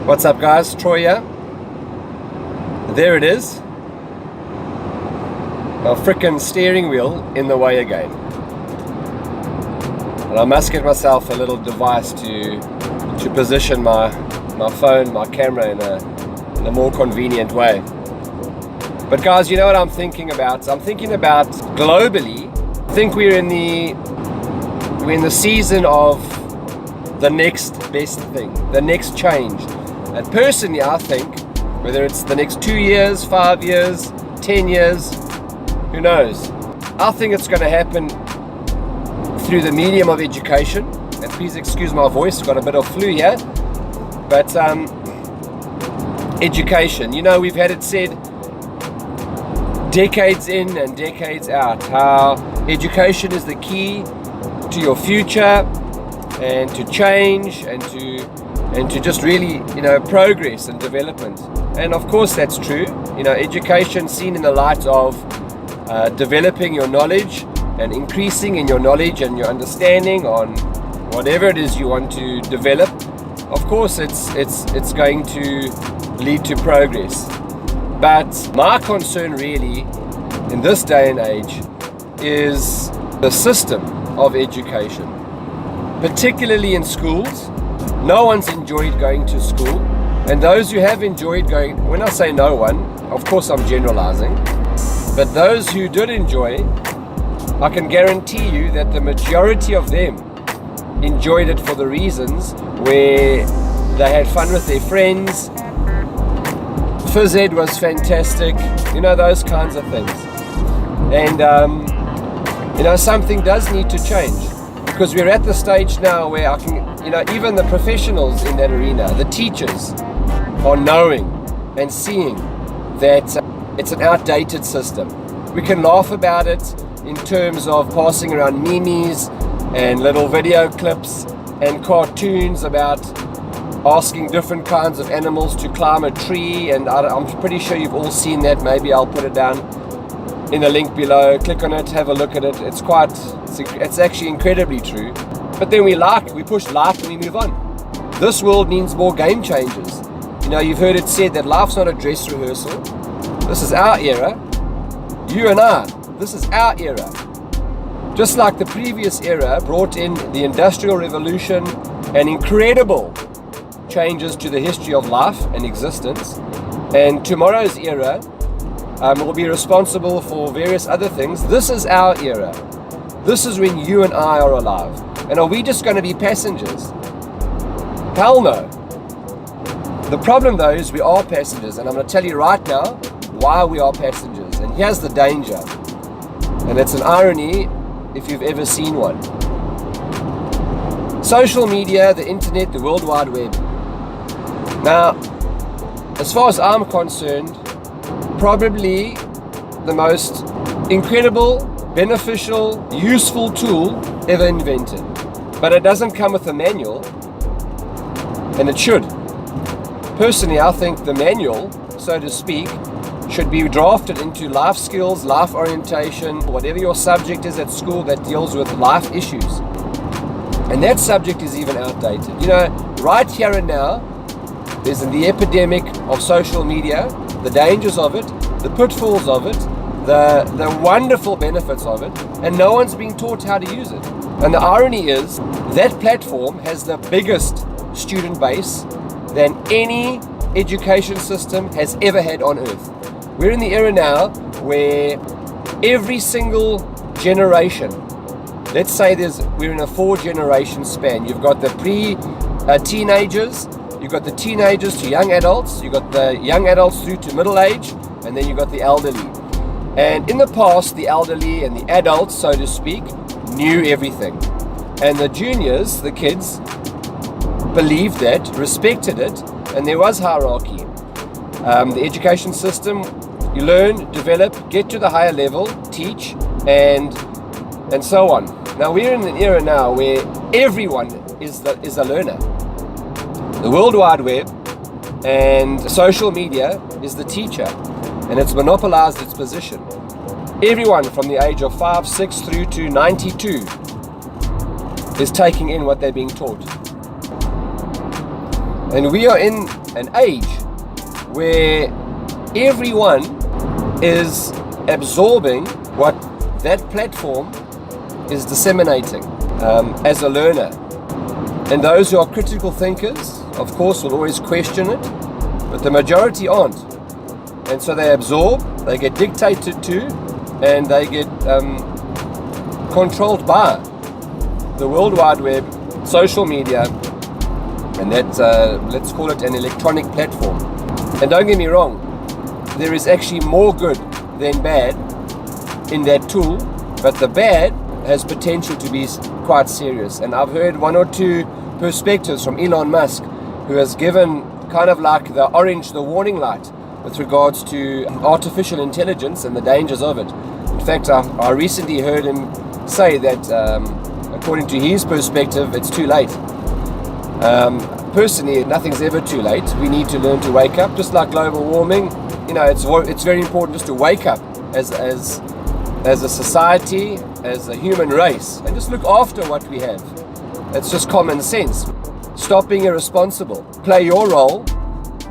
What's up, guys? Troy here. There it is. A frickin' steering wheel in the way again. And I must get myself a little device to position my phone, my camera in a more convenient way. But guys, you know what I'm thinking about? I'm thinking about globally. I think we're in the season of the next best thing, the next change. And personally, I think whether it's the next 2 years, 5 years, 10 years, who knows? I think it's going to happen through the medium of education. And please excuse my voice, I've got a bit of flu here. But education, you know, we've had it said decades in and decades out, how education is the key to your future and to change and to just really, you know, progress and development. And of course that's true. You know, education seen in the light of developing your knowledge and increasing in your knowledge and your understanding on whatever it is you want to develop. Of course it's going to lead to progress. But my concern really in this day and age is the system of education, particularly in schools. No one's enjoyed going to school, and those who have enjoyed going, when I say no one, of course I'm generalizing, but those who did enjoy, I can guarantee you that the majority of them enjoyed it for the reasons where they had fun with their friends, phys ed was fantastic, you know, those kinds of things. And you know, something does need to change, because we're at the stage now where I can, you know, even the professionals in that arena, the teachers, are knowing and seeing that it's an outdated system. We can laugh about it in terms of passing around memes and little video clips and cartoons about asking different kinds of animals to climb a tree, and I'm pretty sure you've all seen that. Maybe I'll put it down in a link below. Click on it, have a look at it. It's actually incredibly true. But then we push like and we move on. This world needs more game changers. You know, you've heard it said that life's not a dress rehearsal. This is our era. You and I, this is our era. Just like the previous era brought in the Industrial Revolution and incredible changes to the history of life and existence, and tomorrow's era will be responsible for various other things. This is our era. This is when you and I are alive. And are we just going to be passengers? Hell no. The problem though is we are passengers, and I'm going to tell you right now why we are passengers. And here's the danger, and it's an irony if you've ever seen one. Social media, the internet, the World Wide Web. Now, as far as I'm concerned, probably the most incredible, beneficial, useful tool ever invented. But it doesn't come with a manual, and it should. Personally, I think the manual, so to speak, should be drafted into life skills, life orientation, whatever your subject is at school that deals with life issues. And that subject is even outdated. You know, right here and now, there's the epidemic of social media, the dangers of it, the pitfalls of it, the wonderful benefits of it, and no one's being taught how to use it. And the irony is that platform has the biggest student base than any education system has ever had on earth. We're in the era now where every single generation, let's say we're in a 4-generation span. You've got the teenagers, you've got the teenagers to young adults, you've got the young adults through to middle age, and then you've got the elderly. And in the past, the elderly and the adults, so to speak, knew everything. And the juniors, the kids, believed that, respected it, and there was hierarchy. The education system, you learn, develop, get to the higher level, teach, and so on. Now we're in an era now where everyone is a learner. The World Wide Web and social media is the teacher, and it's monopolized its position. Everyone from the age of 5, 6 through to 92 is taking in what they're being taught. And we are in an age where everyone is absorbing what that platform is disseminating as a learner. And those who are critical thinkers, of course, will always question it, but the majority aren't. And so they absorb, they get dictated to, and they get controlled by the World Wide Web, social media, and that, let's call it an electronic platform. And don't get me wrong, there is actually more good than bad in that tool, but the bad has potential to be quite serious. And I've heard one or two perspectives from Elon Musk, who has given kind of like the warning light with regards to artificial intelligence and the dangers of it. In fact, I recently heard him say that according to his perspective, it's too late. Personally, nothing's ever too late. We need to learn to wake up, just like global warming. It's very important just to wake up as a society, as a human race, and just look after what we have. It's just common sense. Stop being irresponsible. Play your role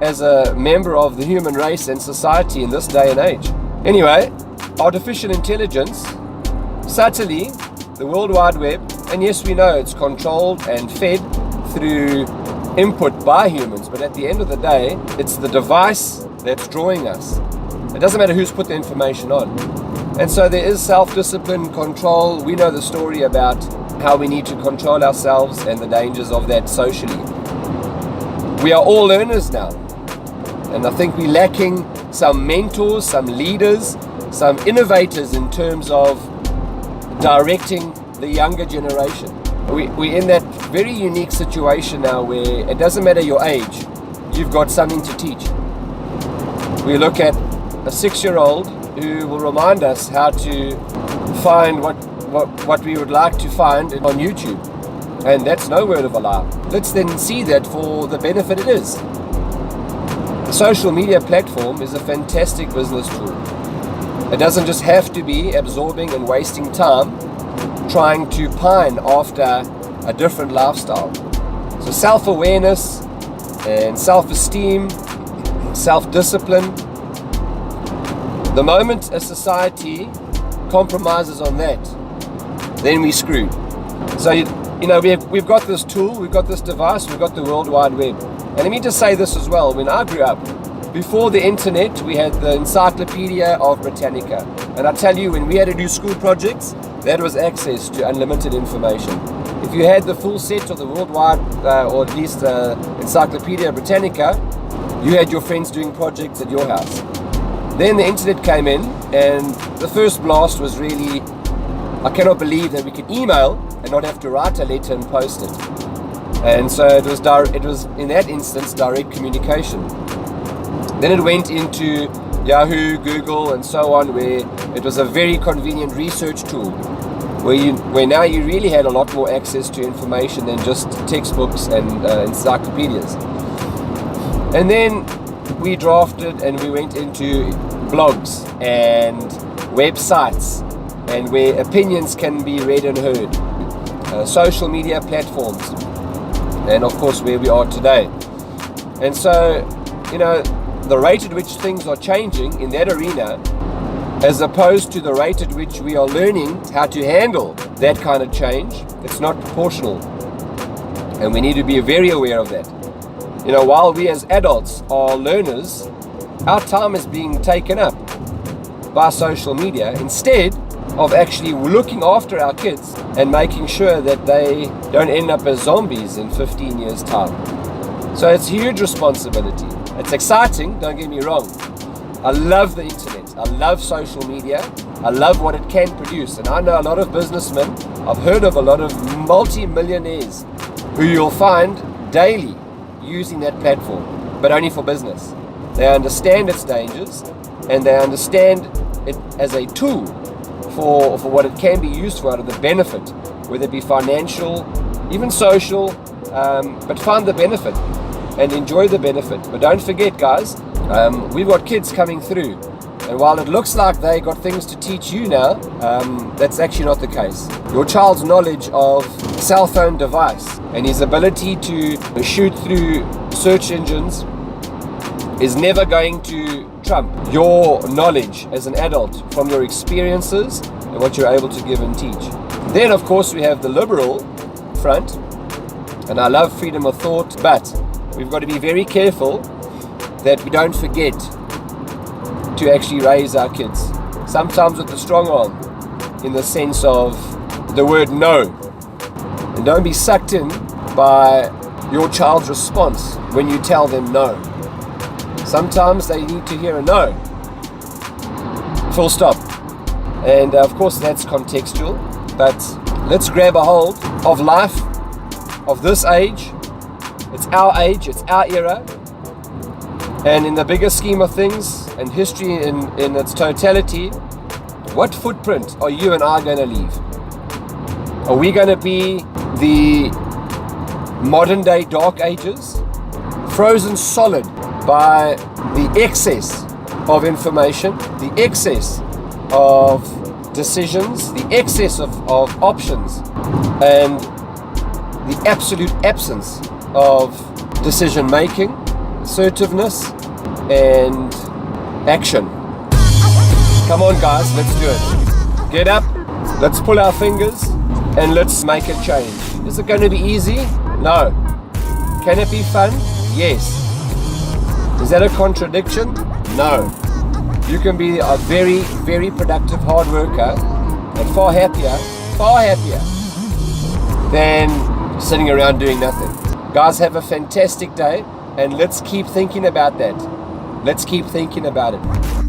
as a member of the human race and society in this day and age. Anyway, artificial intelligence, subtly, the World Wide Web, and yes, we know it's controlled and fed through input by humans, but at the end of the day, it's the device that's drawing us. It doesn't matter who's put the information on. And so there is self-discipline, control. We know the story about how we need to control ourselves and the dangers of that socially. We are all learners now. And I think we're lacking some mentors, some leaders, some innovators in terms of directing the younger generation. We're in that very unique situation now where it doesn't matter your age, you've got something to teach. We look at a 6-year-old who will remind us how to find what we would like to find on YouTube. And that's no word of a lie. Let's then see that for the benefit it is. The social media platform is a fantastic business tool. It doesn't just have to be absorbing and wasting time trying to pine after a different lifestyle. So self-awareness and self-esteem, self-discipline. The moment a society compromises on that, then we're screwed. So we've got this tool, we've got this device, we've got the World Wide Web. And let me just say this as well. When I grew up, before the internet, we had the Encyclopedia of Britannica. And I tell you, when we had to do school projects, that was access to unlimited information. If you had the full set of the worldwide, or at least Encyclopedia Britannica, you had your friends doing projects at your house. Then the internet came in, and the first blast was really, I cannot believe that we could email and not have to write a letter and post it. And so it was in that instance direct communication. Then it went into Yahoo, Google, and so on, where it was a very convenient research tool, where now you really had a lot more access to information than just textbooks and encyclopedias. And then we drafted and we went into blogs and websites, and where opinions can be read and heard, social media platforms, and of course where we are today. And so, the rate at which things are changing in that arena, as opposed to the rate at which we are learning how to handle that kind of change, it's not proportional. And we need to be very aware of that. While we as adults are learners, our time is being taken up by social media instead of actually looking after our kids and making sure that they don't end up as zombies in 15 years' time. So it's huge responsibility. It's exciting, don't get me wrong. I love the internet. I love social media. I love what it can produce. And I know a lot of businessmen, I've heard of a lot of multi-millionaires who you'll find daily using that platform, but only for business. They understand its dangers, and they understand it as a tool for what it can be used for out of the benefit, whether it be financial, even social, but find the benefit and enjoy the benefit. But don't forget, guys, we've got kids coming through And while it looks like they got things to teach you now, that's actually not the case. Your child's knowledge of cell phone device and his ability to shoot through search engines is never going to trump your knowledge as an adult from your experiences and what you're able to give and teach. Then, of course, we have the liberal front, and I love freedom of thought, but we've got to be very careful that we don't forget to actually raise our kids, sometimes with the strong arm, in the sense of the word no. And don't be sucked in by your child's response when you tell them no. Sometimes they need to hear a no. Full stop. And of course that's contextual, but let's grab a hold of life, of this age. It's our age, it's our era. And in the bigger scheme of things, and history in its totality, what footprint are you and I going to leave? Are we going to be the modern day dark ages, frozen solid by the excess of information, the excess of decisions, the excess of options, and the absolute absence of decision making, assertiveness, and action? Come on guys, let's do it. Get up, let's pull our fingers, and let's make a change. Is it going to be easy? No. Can it be fun? Yes. Is that a contradiction? No. You can be a very, very productive hard worker and far happier than sitting around doing nothing. Guys, have a fantastic day, and let's keep thinking about that. Let's keep thinking about it.